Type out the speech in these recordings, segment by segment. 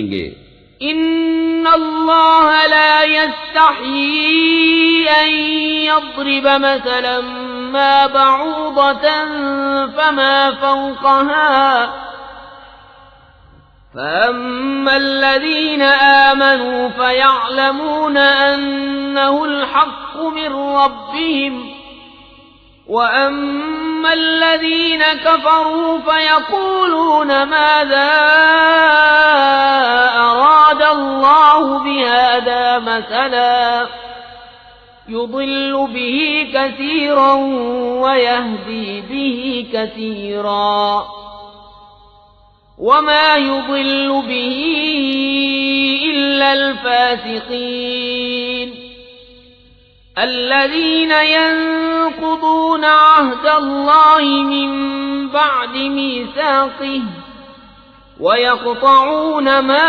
देंगे। इन्नल्लाह ला यस्तही अन यद्रिब मसलन मा बऊदतन फमा फौक़हा फअम्मा अल्लज़ीना आमनू फयअलमून अन्नहुल हक़्क़ु मिर रब्बिहिम वअम्मा अल्लज़ीना कफ़रू फयक़ूलून माज़ा अरादल्लाहु बिहाज़ा मसला युदिल्लु बिही कसीरन वयहदी बिही कसीरा वमा युदिल्लु बिही इल्ला अल-फ़ासिक़ीन الذين ينقضون عهد الله من بعد ميثاقه ويقطعون ما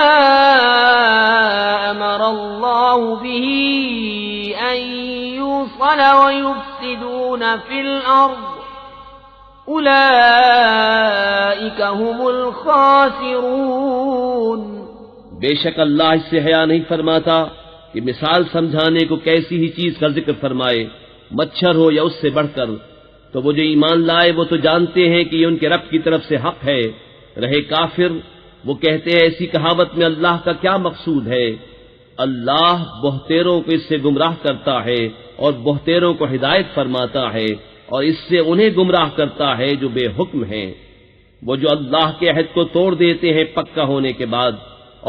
أمر الله به أن يوصل ويفسدون في الأرض أولئك هم الخاسرون। बेशक अल्लाह इससे हया नहीं फरमाता कि मिसाल समझाने को कैसी ही चीज का जिक्र फरमाए, मच्छर हो या उससे बढ़कर। तो वो जो ईमान लाए वो तो जानते हैं कि ये उनके रब की तरफ से हक है। रहे काफिर, वो कहते हैं ऐसी कहावत में अल्लाह का क्या मकसूद है। अल्लाह बहुतेरों को इससे गुमराह करता है और बहुतेरों को हिदायत फरमाता है और इससे उन्हें गुमराह करता है जो बेहुक्म हैं। वो जो अल्लाह के अहद को तोड़ देते हैं पक्का होने के बाद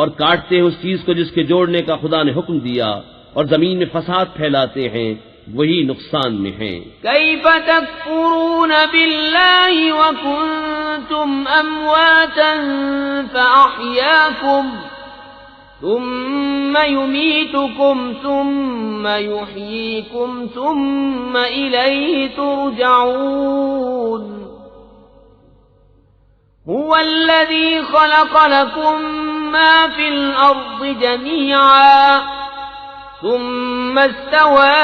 और काटते हैं उस चीज को जिसके जोड़ने का खुदा ने हुक्म दिया और जमीन में फसाद फैलाते हैं, वही नुकसान में हैं। कैफ़ तकफुरून बिल्लाहि व कुंतुम अमवातन फ़अहयाकुम थुम्मा युमीतुकुम थुम्मा युहयीकुम थुम्मा इलैहि तुरजऊन। हुवल्लज़ी खलक़ लकुम मा फिल अर्ज़ि जमीअन थुम्मा इस्तवा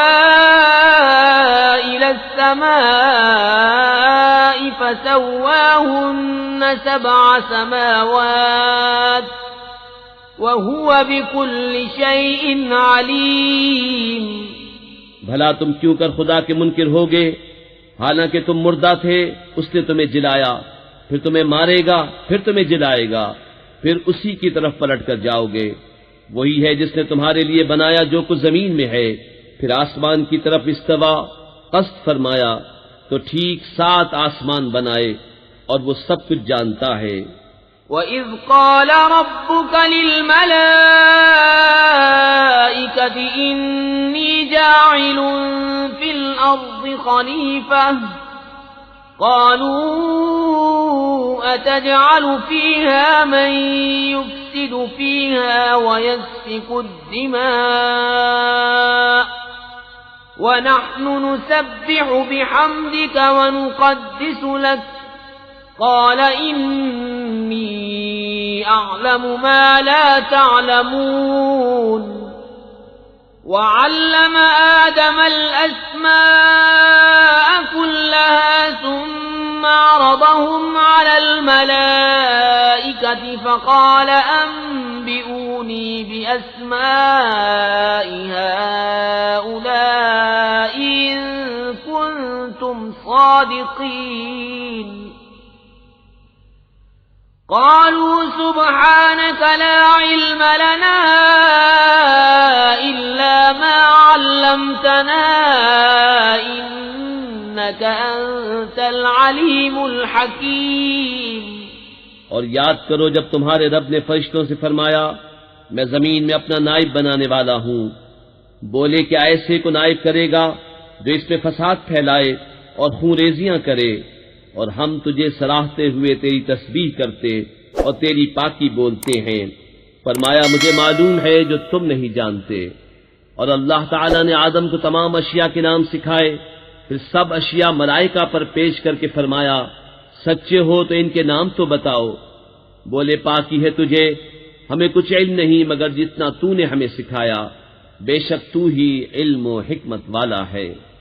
इलस समाइ फसव्वाहुन्न सबअ समावात वहुव बिकुल्लि शैइन अलीम। भला तुम क्यों कर खुदा के मुनकिर होगे, हालांकि तुम मुर्दा थे, उसने तुम्हें जिलाया, फिर तुम्हें मारेगा, फिर तुम्हें जिलाएगा, फिर उसी की तरफ पलट कर जाओगे। वही है जिसने तुम्हारे लिए बनाया जो कुछ जमीन में है, फिर आसमान की तरफ इस्तवा कस्द फरमाया, तो ठीक 7 आसमान बनाए और वो सब कुछ जानता है। वइज़ क़ाल रब्बुक लिल-मलाइकति इन्नी जाइलुन फिल अर्ज़ि खलीफ़ा क़ालू अतजअलु फ़ीहा मन युफ़्सिदु फ़ीहा वयस्फ़िकु द्दिमाअ वनहनु नुसब्बिहु बिहम्दिक वनुक़द्दिसु लक क़ाल इन्नी अअलमु मा ला तअलमून। वअल्लम आदम الأسماء كلها ثم عرضهم على الملائكة فقال أنبئوني بأسماء هؤلاء إن كنتم صادقين قالوا سبحانك لا علم لنا إلا ما علمتنا إنك أنت العليم الحكيم। और याद करो जब तुम्हारे रब ने फरिश्तों से फरमाया मैं जमीन में अपना नाइब बनाने वाला हूँ। बोले क्या ऐसे को नाइब करेगा जो इस पे फसाद फैलाए और खूंरेजियां करे, और हम तुझे सराहते हुए तेरी तस्बीह करते और तेरी पाकी बोलते हैं। फरमाया मुझे मालूम है जो तुम नहीं जानते। और अल्लाह ताला ने आदम को तमाम अशिया के नाम सिखाए, फिर सब अशिया मलाइका पर पेश करके फरमाया सच्चे हो तो इनके नाम तो बताओ। बोले पाकी है तुझे, हमें कुछ इल्म नहीं मगर जितना तूने हमें सिखाया, बेशक तू ही इल्म व हिकमत वाला है।